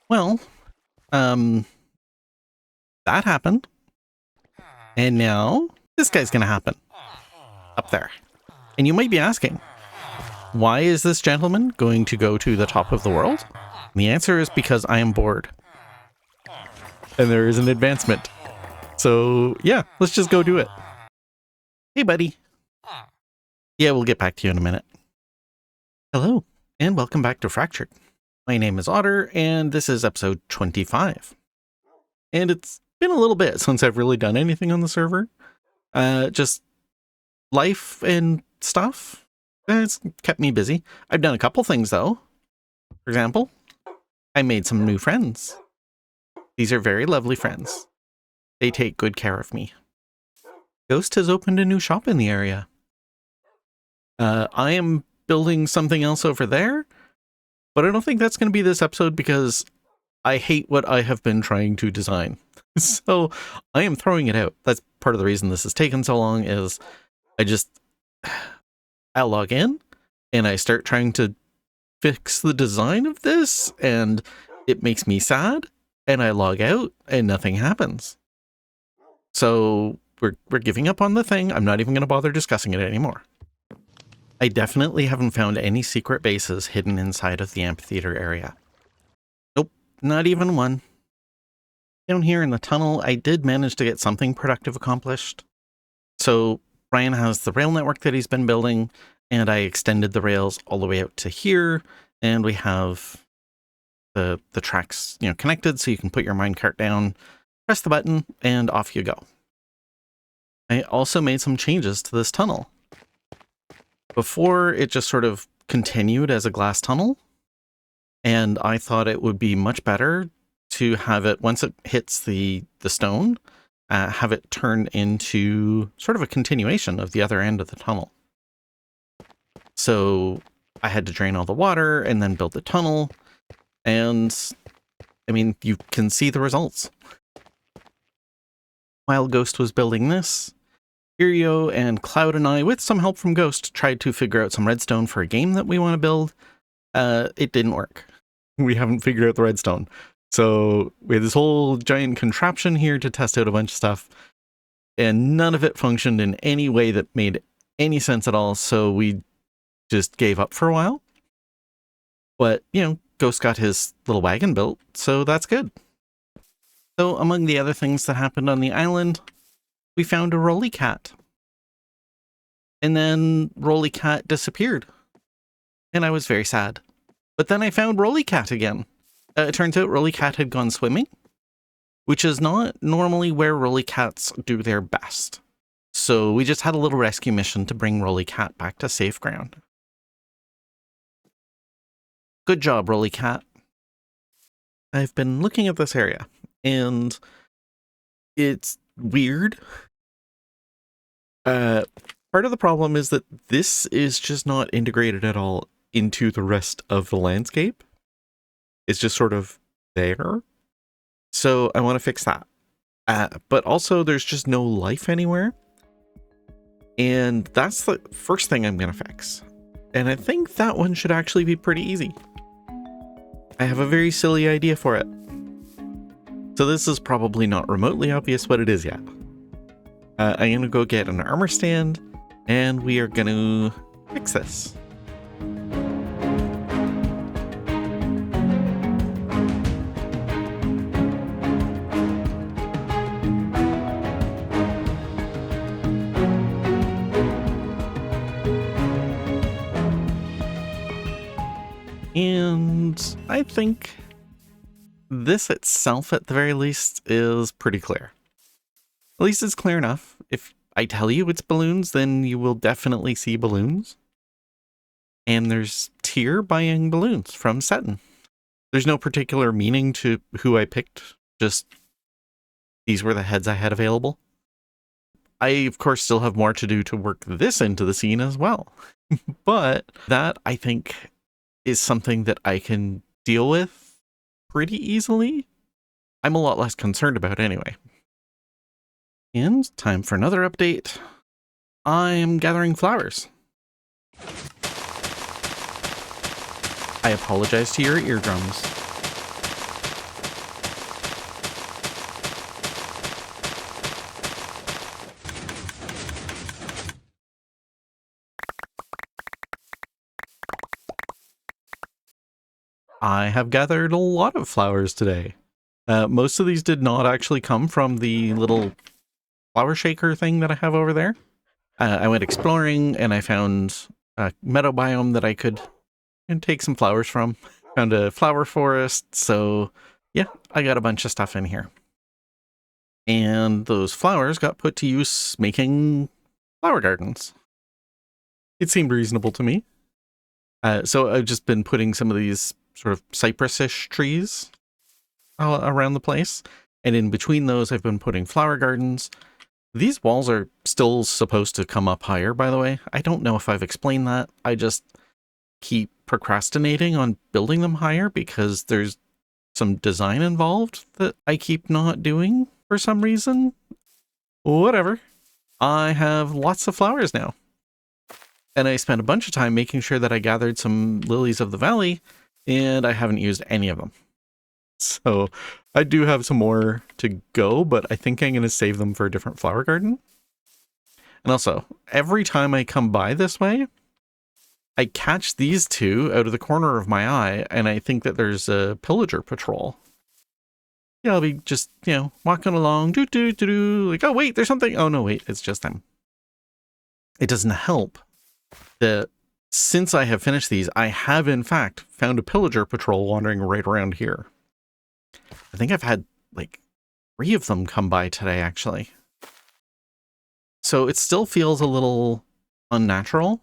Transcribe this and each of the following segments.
Well, um, that happened. And now this guy's going to happen up there. And you might be asking, why is this gentleman going to go to the top of the world? And the answer is because I am bored. And there is an advancement. So yeah, let's just go do it. Hey, buddy. Yeah, we'll get back to you in a minute. Hello, and welcome back to Fractured. My name is Otter, and this is episode 25. And it's been a little bit since I've really done anything on the server. Just life and stuff. It's kept me busy. I've done a couple things, though. For example, I made some new friends. These are very lovely friends. They take good care of me. Ghost has opened a new shop in the area. I am building something else over there, but I don't think that's going to be this episode because I hate what I have been trying to design. So I am throwing it out. That's part of the reason this has taken so long is I log in and I start trying to fix the design of this and it makes me sad and I log out and nothing happens. So we're giving up on the thing. I'm not even going to bother discussing it anymore. I definitely haven't found any secret bases hidden inside of the amphitheater area. Nope, not even one. Down here in the tunnel, I did manage to get something productive accomplished. So Brian has the rail network that he's been building, and I extended the rails all the way out to here, and we have the tracks, connected so you can put your minecart down, press the button, and off you go. I also made some changes to this tunnel. Before, it just sort of continued as a glass tunnel, and I thought it would be much better to have it, once it hits the stone, have it turn into sort of a continuation of the other end of the tunnel. So I had to drain all the water and then build the tunnel, and I mean, you can see the results. While Ghost was building this, Irio and Cloud and I, with some help from Ghost, tried to figure out some redstone for a game that we want to build. It didn't work. We haven't figured out the redstone. So we had this whole giant contraption here to test out a bunch of stuff, and none of it functioned in any way that made any sense at all, so we just gave up for a while. But, Ghost got his little wagon built, so that's good. So among the other things that happened on the island, we found a Rolly Cat. And then Rolly Cat disappeared. And I was very sad. But then I found Rolly Cat again. It turns out Rolly Cat had gone swimming, which is not normally where Rolly Cats do their best. So we just had a little rescue mission to bring Rolly Cat back to safe ground. Good job, Rolly Cat. I've been looking at this area, and it's weird. Part of the problem is that this is just not integrated at all into the rest of the landscape. It's just sort of there. So I want to fix that. But also there's just no life anywhere. And that's the first thing I'm going to fix. And I think that one should actually be pretty easy. I have a very silly idea for it. So this is probably not remotely obvious what it is yet. I'm going to go get an armor stand, and we are going to fix this. And I think this itself, at the very least, is pretty clear. At least it's clear enough. If I tell you it's balloons, then you will definitely see balloons. And there's Tyr buying balloons from Seton. There's no particular meaning to who I picked, just these were the heads I had available. I, of course, still have more to do to work this into the scene as well. But that, I think, is something that I can deal with pretty easily. I'm a lot less concerned about anyway. And time for another update. I'm gathering flowers. I apologize to your eardrums. I have gathered a lot of flowers today. Most of these did not actually come from the little flower shaker thing that I have over there. I went exploring and I found a meadow biome that I could take some flowers from. Found a flower forest, so yeah, I got a bunch of stuff in here. And those flowers got put to use making flower gardens. It seemed reasonable to me. So I've just been putting some of these sort of cypress-ish trees around the place. And in between those, I've been putting flower gardens. These walls are still supposed to come up higher, by the way. I don't know if I've explained that. I just keep procrastinating on building them higher because there's some design involved that I keep not doing for some reason. Whatever. I have lots of flowers now. And I spent a bunch of time making sure that I gathered some lilies of the valley, and I haven't used any of them. So I do have some more to go, but I think I'm going to save them for a different flower garden. And also, every time I come by this way, I catch these two out of the corner of my eye, and I think that there's a pillager patrol. Yeah, I'll be just, walking along, like, oh, wait, there's something. Oh, no, wait, it's just them. It doesn't help that since I have finished these, I have, in fact, found a pillager patrol wandering right around here. I think I've had, like, 3 of them come by today, actually. So it still feels a little unnatural.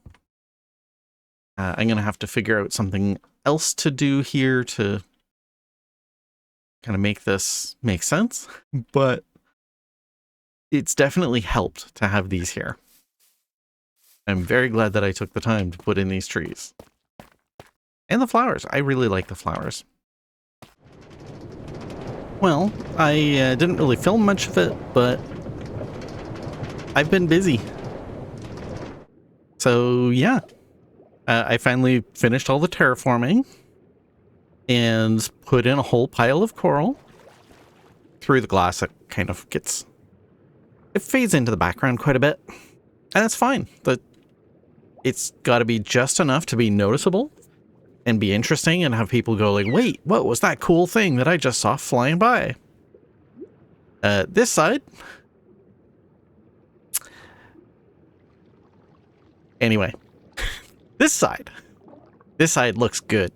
I'm going to have to figure out something else to do here to kind of make this make sense. But it's definitely helped to have these here. I'm very glad that I took the time to put in these trees. And the flowers. I really like the flowers. Well, I didn't really film much of it, but I've been busy. So, yeah. I finally finished all the terraforming and put in a whole pile of coral. Through the glass, it kind of it fades into the background quite a bit. And that's fine. It's got to be just enough to be noticeable and be interesting and have people go like, wait, what was that cool thing that I just saw flying by? This side. Anyway, this side looks good.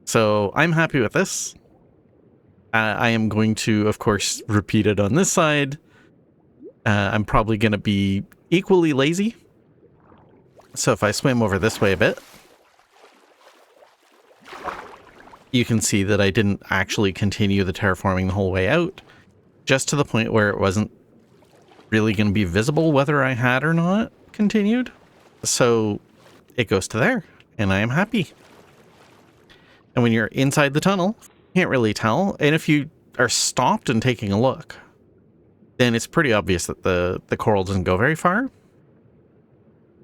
So I'm happy with this. I am going to, of course, repeat it on this side. I'm probably going to be equally lazy. So if I swim over this way a bit, you can see that I didn't actually continue the terraforming the whole way out, just to the point where it wasn't really going to be visible whether I had or not continued. So it goes to there, and I am happy. And when you're inside the tunnel, you can't really tell. And if you are stopped and taking a look, then it's pretty obvious that the coral doesn't go very far.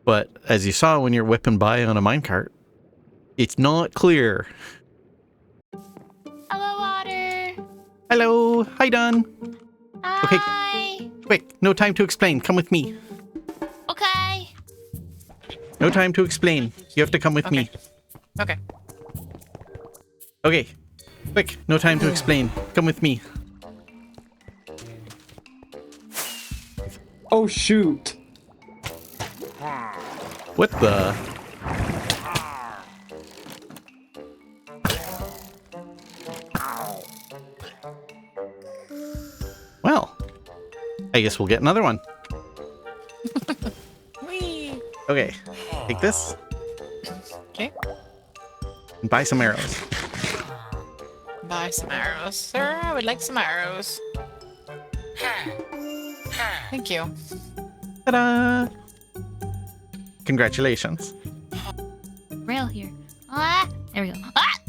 But as you saw when you're whipping by on a minecart, it's not clear. Hello, Water. Hello. Hi, Don. Hi. Okay. Quick. No time to explain. Come with me. Okay. No time to explain. You have to come with me. Okay. Okay. Quick. No time to explain. Come with me. Oh, shoot. What the? Well, I guess we'll get another one. Whee. Okay, take this. Okay. And buy some arrows. Buy some arrows. Sir, I would like some arrows. Thank you. Ta-da! Congratulations. Rail here. Ah! There we go. Ah!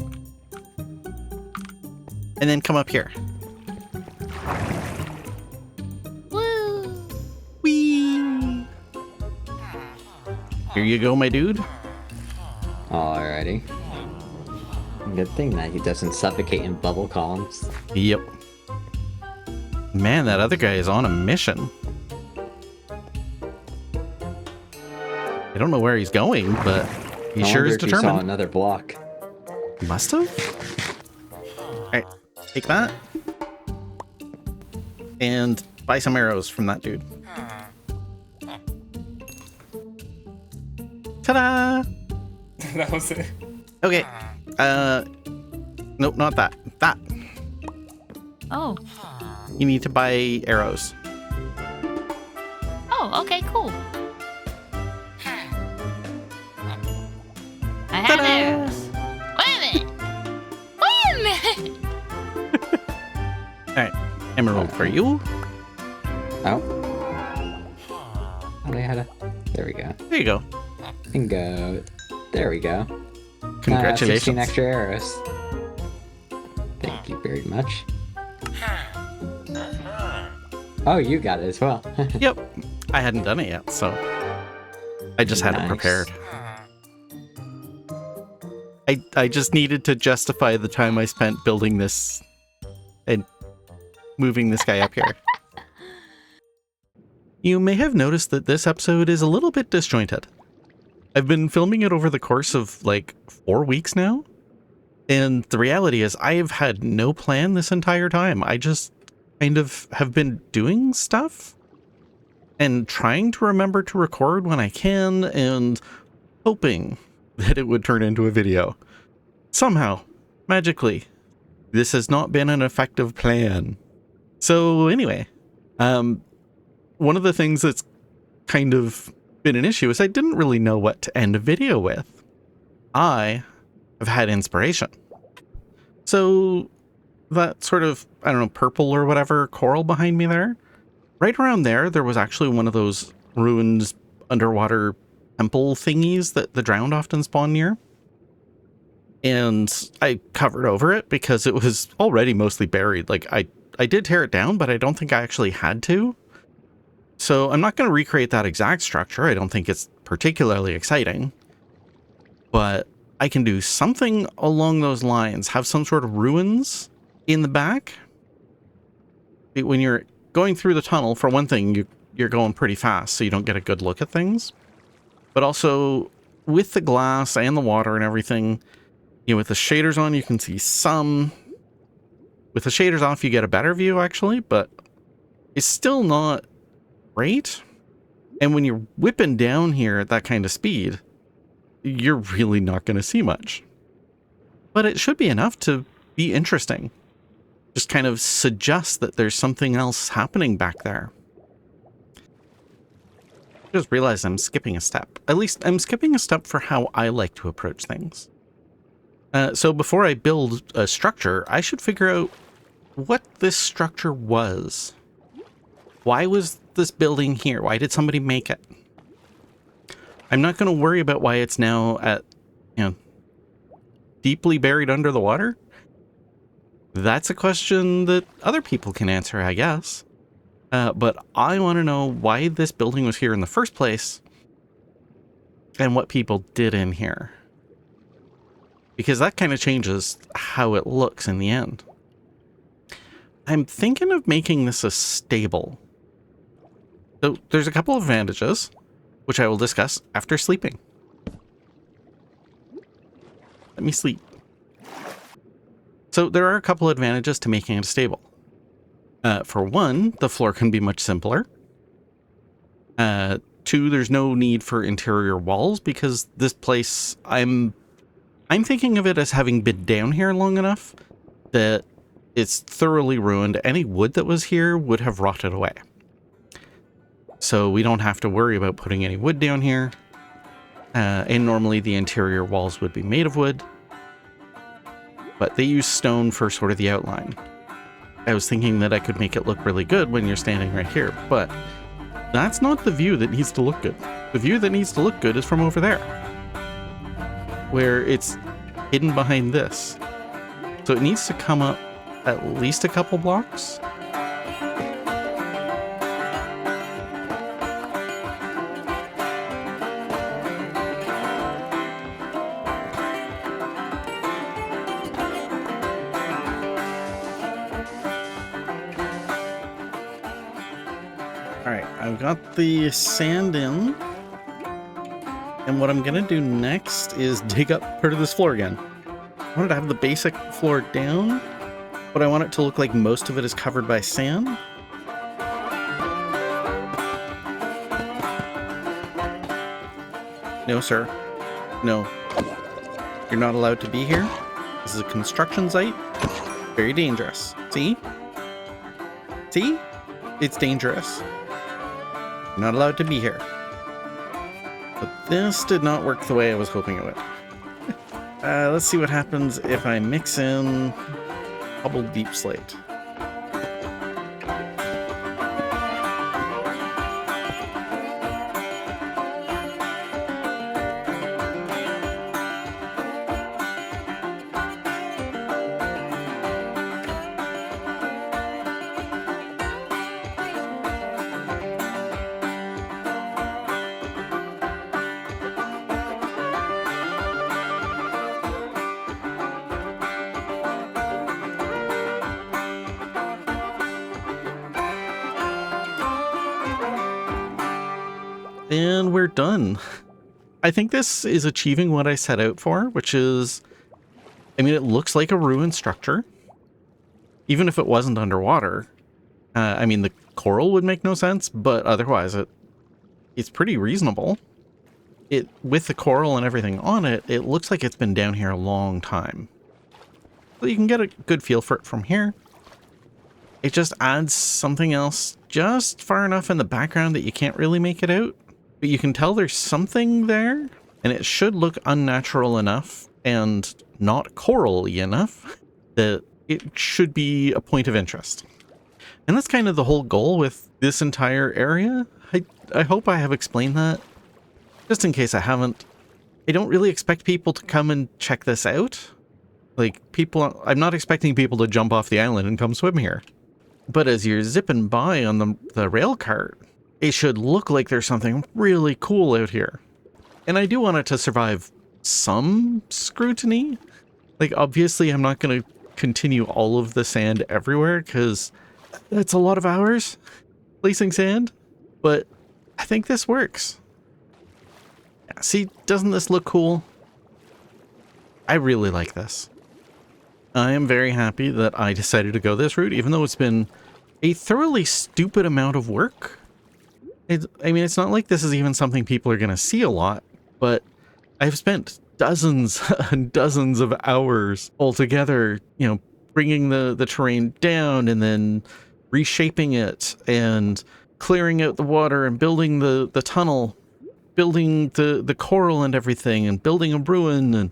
And then come up here. Woo! Whee! Here you go, my dude. Alrighty. Good thing that he doesn't suffocate in bubble columns. Yep. Man, that other guy is on a mission. I don't know where he's going, but he sure is I wonder if he saw determined. another block. Must have? Alright, take that. And buy some arrows from that dude. Ta-da! That was it. Okay. Nope, not that. That. Oh. You need to buy arrows. Oh, okay, cool. I have Ta-da! arrows. Wait a minute. Wait a minute. Alright. Emerald for you. Oh. Oh, they had a... There we go. There you go. Bingo. There we go. Congratulations. 16 extra arrows. Thank you very much. Oh, you got it as well. Yep. I hadn't done it yet, so I just had it Nice. prepared. I just needed to justify the time I spent building this and moving this guy up here. You may have noticed that this episode is a little bit disjointed. I've been filming it over the course of like 4 weeks now, and the reality is I have had no plan this entire time. I just kind of have been doing stuff and trying to remember to record when I can and hoping that it would turn into a video. Somehow, magically, this has not been an effective plan. So anyway, one of the things that's kind of been an issue is I didn't really know what to end a video with. I have had inspiration. So that sort of, I don't know, purple or whatever coral behind me there, right around there was actually one of those ruined underwater temple thingies that the drowned often spawn near. And I covered over it because it was already mostly buried. Like I did tear it down, but I don't think I actually had to. So I'm not going to recreate that exact structure. I don't think it's particularly exciting. But I can do something along those lines. Have some sort of ruins in the back. When you're going through the tunnel, for one thing, you're going pretty fast, so you don't get a good look at things. But also, with the glass and the water and everything, you know, with the shaders on, you can see some. With the shaders off, you get a better view, actually, but it's still not great. And when you're whipping down here at that kind of speed, you're really not going to see much. But it should be enough to be interesting. Just kind of suggest that there's something else happening back there. Just realized I'm skipping a step. At least I'm skipping a step for how I like to approach things. So before I build a structure, I should figure out what this structure was. Why was this building here? Why did somebody make it? I'm not going to worry about why it's now at, you know, deeply buried under the water. That's a question that other people can answer, I guess. But I want to know why this building was here in the first place and what people did in here. Because that kind of changes how it looks in the end. I'm thinking of making this a stable. So there's a couple of advantages, which I will discuss after sleeping. Let me sleep. So there are a couple advantages to making it a stable. For one, the floor can be much simpler. Two, there's no need for interior walls because this place, I'm thinking of it as having been down here long enough that it's thoroughly ruined. Any wood that was here would have rotted away. So we don't have to worry about putting any wood down here. And normally the interior walls would be made of wood. But they use stone for sort of the outline. I was thinking that I could make it look really good when you're standing right here, but that's not the view that needs to look good. The view that needs to look good is from over there, where it's hidden behind this. So it needs to come up at least a couple blocks. Alright, I've got the sand in. And what I'm gonna do next is dig up part of this floor again. wanted to have the basic floor down, but I want it to look like most of it is covered by sand. No, sir. No. You're not allowed to be here. This is a construction site. Very dangerous. See? See? It's dangerous. You're not allowed to be here. But this did not work the way I was hoping it would. Let's see what happens if I mix in bubbled deep slate. And we're done. I think this is achieving what I set out for, which is, I mean, it looks like a ruined structure. Even if it wasn't underwater. I mean, the coral would make no sense, but otherwise it's pretty reasonable. With the coral and everything on it, it looks like it's been down here a long time. So you can get a good feel for it from here. It just adds something else just far enough in the background that you can't really make it out. But you can tell there's something there, and it should look unnatural enough and not coral-y enough that it should be a point of interest. And that's kind of the whole goal with this entire area. I hope I have explained that. Just in case I haven't. I don't really expect people to come and check this out. Like, I'm not expecting people to jump off the island and come swim here. But as you're zipping by on the rail cart, it should look like there's something really cool out here. And I do want it to survive some scrutiny. Like, obviously, I'm not going to continue all of the sand everywhere because that's a lot of hours placing sand. But I think this works. Yeah, see, doesn't this look cool? I really like this. I am very happy that I decided to go this route, even though it's been a thoroughly stupid amount of work. I mean, it's not like this is even something people are going to see a lot, but I've spent dozens and dozens of hours altogether, bringing the terrain down and then reshaping it and clearing out the water and building the tunnel, building the coral and everything and building a ruin. And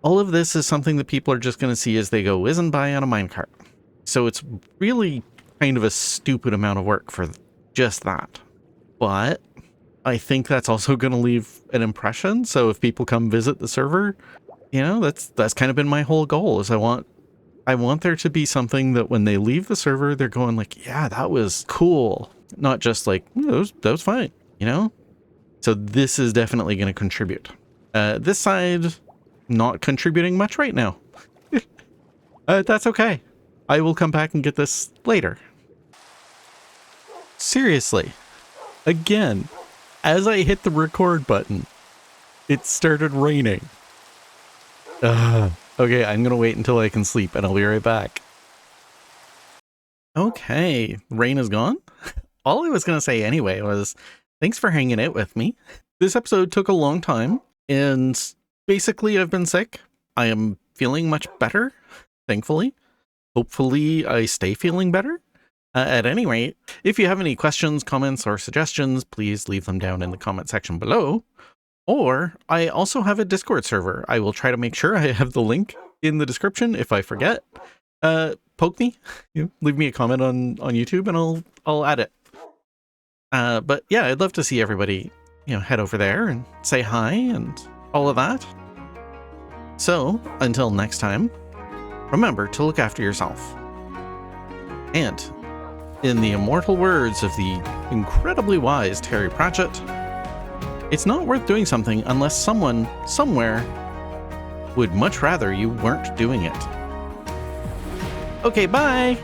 all of this is something that people are just going to see as they go whizzing by on a minecart. So it's really kind of a stupid amount of work for just that. But I think that's also going to leave an impression. So if people come visit the server, that's kind of been my whole goal. Is I want there to be something that when they leave the server, they're going like, yeah, that was cool. Not just like, that was fine, So this is definitely going to contribute. This side, not contributing much right now. That's okay. I will come back and get this later. Seriously. Again, as I hit the record button, it started raining. Okay, I'm going to wait until I can sleep and I'll be right back. Okay, rain is gone. All I was going to say anyway was, thanks for hanging out with me. This episode took a long time and basically I've been sick. I am feeling much better, thankfully. Hopefully I stay feeling better. At any rate, if you have any questions, comments, or suggestions, please leave them down in the comment section below. Or I also have a Discord server. I will try to make sure I have the link in the description if I forget. Poke me, leave me a comment on YouTube and I'll add it. But yeah, I'd love to see everybody, head over there and say hi and all of that. So until next time, remember to look after yourself. And in the immortal words of the incredibly wise Terry Pratchett, it's not worth doing something unless someone, somewhere, would much rather you weren't doing it. Okay, bye!